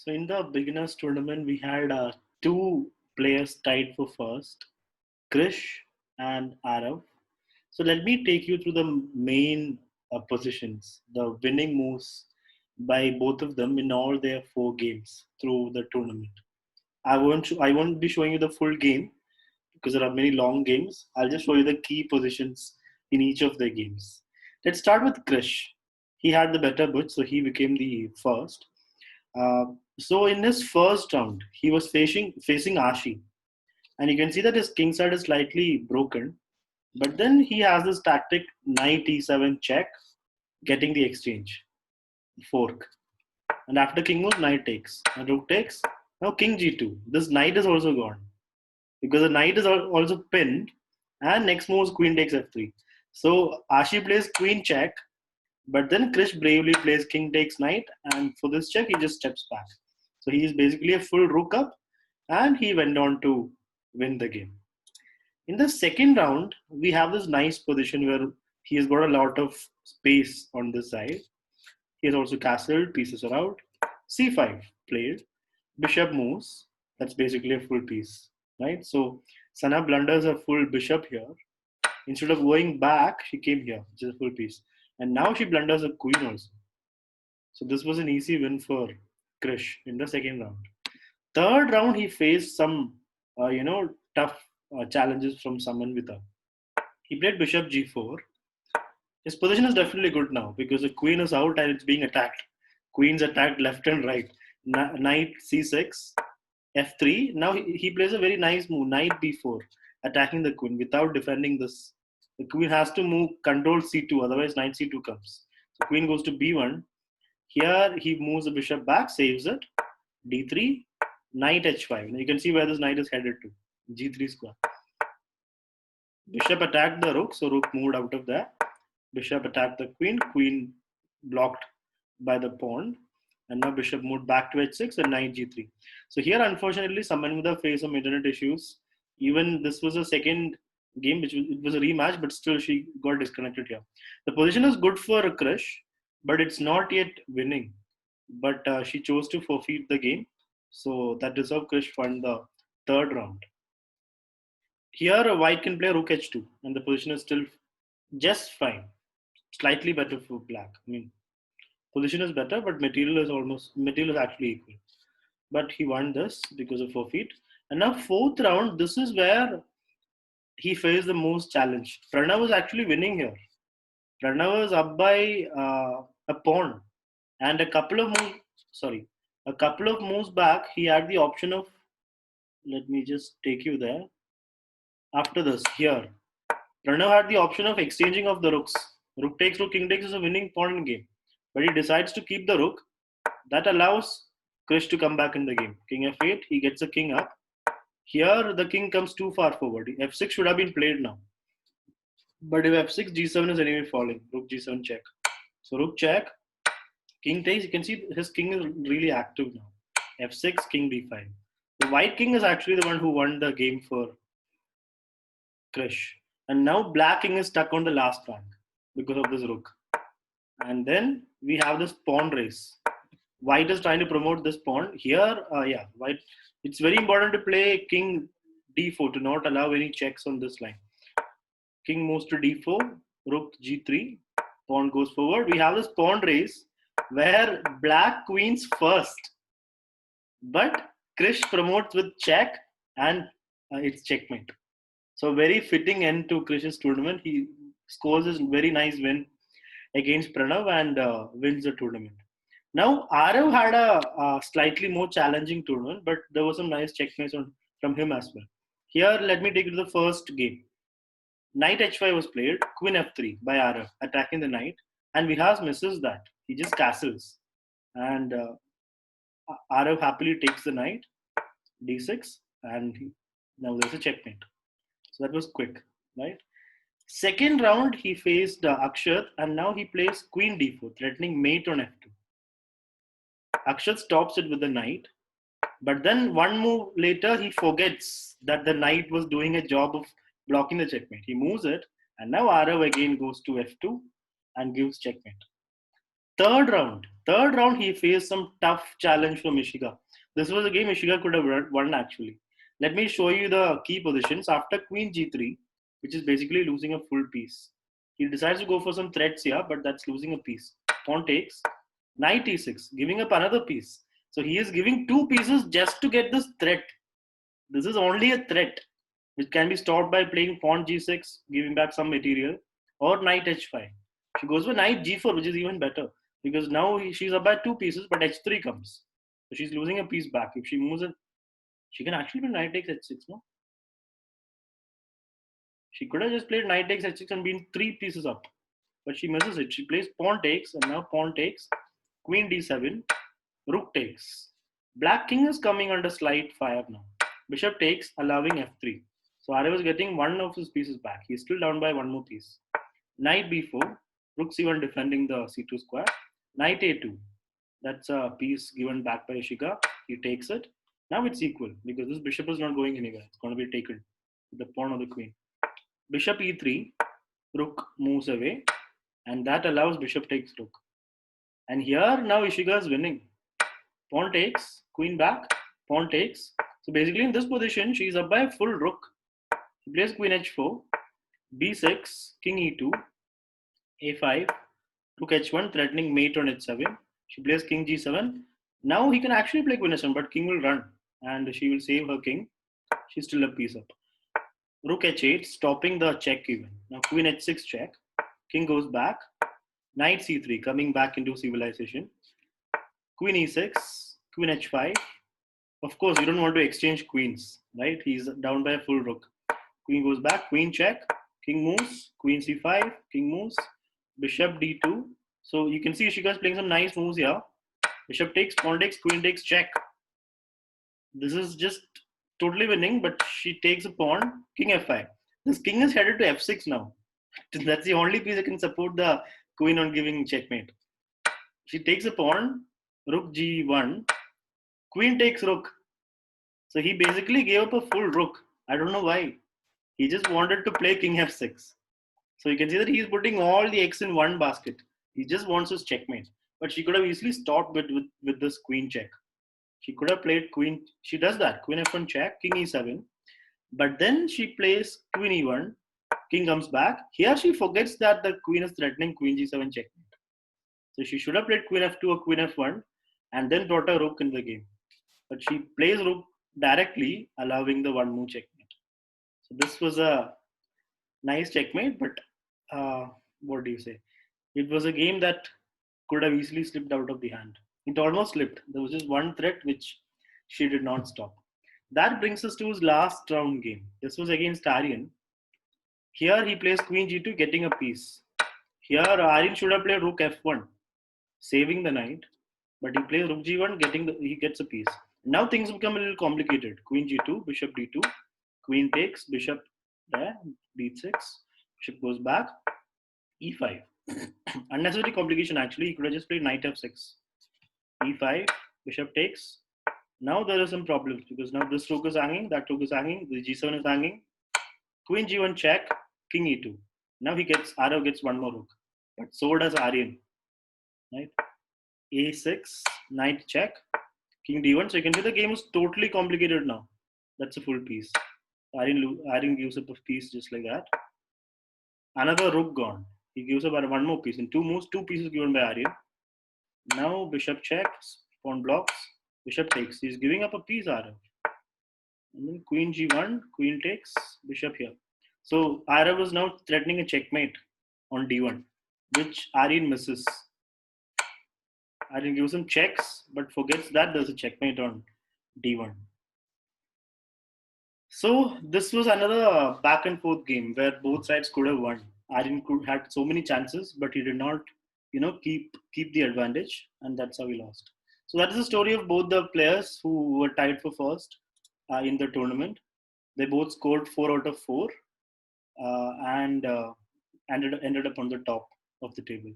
So in the beginners tournament, we had two players tied for first, Krish and Aarav. So let me take you through the main positions, the winning moves by both of them in all their four games through the tournament. I won't be showing you the full game because there are many long games. I'll just show you the key positions in each of the games. Let's start with Krish. He had the better butch, so he became the first. Uh, so in his first round, he was facing Ashi, and you can see that his king side is slightly broken. But then he has this tactic knight e7 check, getting the exchange fork, and after king moves, knight takes, and rook takes. Now king g2. This knight is also gone because the knight is also pinned, and next move is queen takes f3. So Ashi plays queen check, but then Krish bravely plays king takes knight, and for this check, he just steps back. So he is basically a full rook up, and he went on to win the game. In the second round, we have this nice position where he has got a lot of space on this side. He has also castled, pieces are out. c5 played, bishop moves. That's basically a full piece, right? So Sana blunders a full bishop here. Instead of going back, she came here, which is a full piece. And now she blunders a queen also. So this was an easy win for Krish in the second round. Third round, he faced some, tough challenges from Samanvita. He played bishop g4. His position is definitely good now because the queen is out and it's being attacked. Queen's attacked left and right. Knight c6, f3. Now he plays a very nice move, knight b4, attacking the queen without defending this. The queen has to move control c2, otherwise knight c2 comes. So queen goes to b1. Here he moves the bishop back, saves it. d3, knight h5. Now you can see where this knight is headed to. g3 square. Bishop attacked the rook, so rook moved out of there. Bishop attacked the queen, queen blocked by the pawn, and now bishop moved back to h6 and knight g3. So here, unfortunately, Samanvida faced some internet issues. Even this was a second game, it was a rematch, but still she got disconnected here. The position is good for Krish, but it's not yet winning. But she chose to forfeit the game, so that is how Krish won the third round. Here, white can play rook h2, and the position is still just fine. Slightly better for black. I mean, position is better, but material is actually equal. But he won this because of forfeit. And now fourth round, this is where he faced the most challenge. Pranav was actually winning here. Pranav was up by a pawn, and a couple of moves back, he had the option of. Let me just take you there. After this, here, Pranav had the option of exchanging of the rooks. Rook takes rook, king takes is a winning pawn in game. But he decides to keep the rook. That allows Krish to come back in the game. King f8, he gets a king up. Here, the king comes too far forward. f6 should have been played now. But if f6, g7 is anyway falling. Rook g7 check. So rook check. King takes. You can see his king is really active now. f6, king d5. The white king is actually the one who won the game for Krish. And now black king is stuck on the last rank because of this rook. And then we have this pawn race. White is trying to promote this pawn. Here, white. It's very important to play king d4 to not allow any checks on this line. King moves to d4, rook g3, pawn goes forward. We have this pawn race where black queens first. But Krish promotes with check and it's checkmate. So very fitting end to Krish's tournament. He scores a very nice win against Pranav and wins the tournament. Now, Aarav had a slightly more challenging tournament, but there was some nice checkmates from him as well. Here, let me take you to the first game. Knight h5 was played, queen f3 by Aarav, attacking the knight. And Vihas misses that. He just castles. And Aarav happily takes the knight, d6, and now there's a checkmate. So that was quick, right? Second round, he faced Akshat, and now he plays queen d4, threatening mate on f2. Akshat stops it with the knight, but then one move later, he forgets that the knight was doing a job of blocking the checkmate. He moves it, and now Aarav again goes to f2 and gives checkmate. Third round, he faced some tough challenge from Ishika. This was a game Ishika could have won actually. Let me show you the key positions. After Queen G3, which is basically losing a full piece, he decides to go for some threats here, but that's losing a piece. Pawn takes, Knight E6, giving up another piece. So he is giving two pieces just to get this threat. This is only a threat, which can be stopped by playing Pawn G6, giving back some material, or Knight H5. She goes for Knight G4, which is even better because now she's up by two pieces, but H3 comes. So she's losing a piece back. If she moves it, she can actually play Knight takes H6, no? She could have just played Knight takes H6 and been three pieces up. But she misses it. She plays Pawn takes, and now Pawn takes, Queen D7, Rook takes. Black King is coming under slight fire now. Bishop takes, allowing F3. So Aarav is getting one of his pieces back. He's still down by one more piece. Knight B4, Rook C1 defending the C2 square. Knight A2. That's a piece given back by Ishika. He takes it. Now it's equal because this bishop is not going anywhere. It's going to be taken with the pawn or the queen. Bishop E3, Rook moves away, and that allows bishop takes rook. And here now Ishika is winning. Pawn takes, queen back, pawn takes. So basically in this position, she's up by a full rook. He plays queen h4, b6, king e2, a5, rook h1, threatening mate on h7. She plays king g7. Now he can actually play queen h7, but king will run and she will save her king. She's still a piece up. Rook h8, stopping the check even. Now queen h6 check. King goes back. Knight c3, coming back into civilization. Queen e6, queen h5. Of course, you don't want to exchange queens, right? He's down by a full rook. Queen goes back, queen check, king moves, queen c5, king moves, bishop d2. So you can see Ishika's playing some nice moves here. Bishop takes, pawn takes, queen takes, check. This is just totally winning, but she takes a pawn, king f5. This king is headed to f6 now. That's the only piece that can support the queen on giving checkmate. She takes a pawn, rook g1, queen takes rook. So he basically gave up a full rook. I don't know why. He just wanted to play king f6. So you can see that he's putting all the eggs in one basket. He just wants his checkmate. But she could have easily stopped with this queen check. She could have played queen. She does that. Queen f1 check, king e7. But then she plays queen e1. King comes back. Here she forgets that the queen is threatening queen g7 checkmate. So she should have played queen f2 or queen f1 and then brought a rook in the game. But she plays rook directly, allowing the one move checkmate. So this was a nice checkmate, but what do you say? It was a game that could have easily slipped out of the hand. It almost slipped. There was just one threat which she did not stop. That brings us to his last round game. This was against Aryan. Here he plays queen g2, getting a piece. Here Aryan should have played rook f1, saving the knight. But he plays rook g1, he gets a piece. Now things become a little complicated. Queen g2, bishop d2, queen takes, bishop there, b6, bishop goes back, e5. Unnecessary complication actually. He could have just played knight f6, e5, bishop takes. Now there are some problems because now this rook is hanging, that rook is hanging, the g7 is hanging. Queen g1 check, king e2. Now Aarav gets one more rook, but so does Aryan, right? a6, knight check, king d1. So you can see the game is totally complicated now. That's a full piece. Aryan gives up a piece just like that. Another rook gone. He gives up one more piece. In two moves, two pieces given by Aryan. Now bishop checks, pawn blocks, bishop takes. He's giving up a piece, Aarav. And then queen g1, queen takes, bishop here. So Aarav is now threatening a checkmate on d1, which Aryan misses. Aryan gives him checks, but forgets that there's a checkmate on d1. So this was another back and forth game where both sides could have won. Aryan had so many chances, but he did not, keep the advantage, and that's how he lost. So that is the story of both the players who were tied for first in the tournament. They both scored 4 out of 4 and ended up on the top of the table.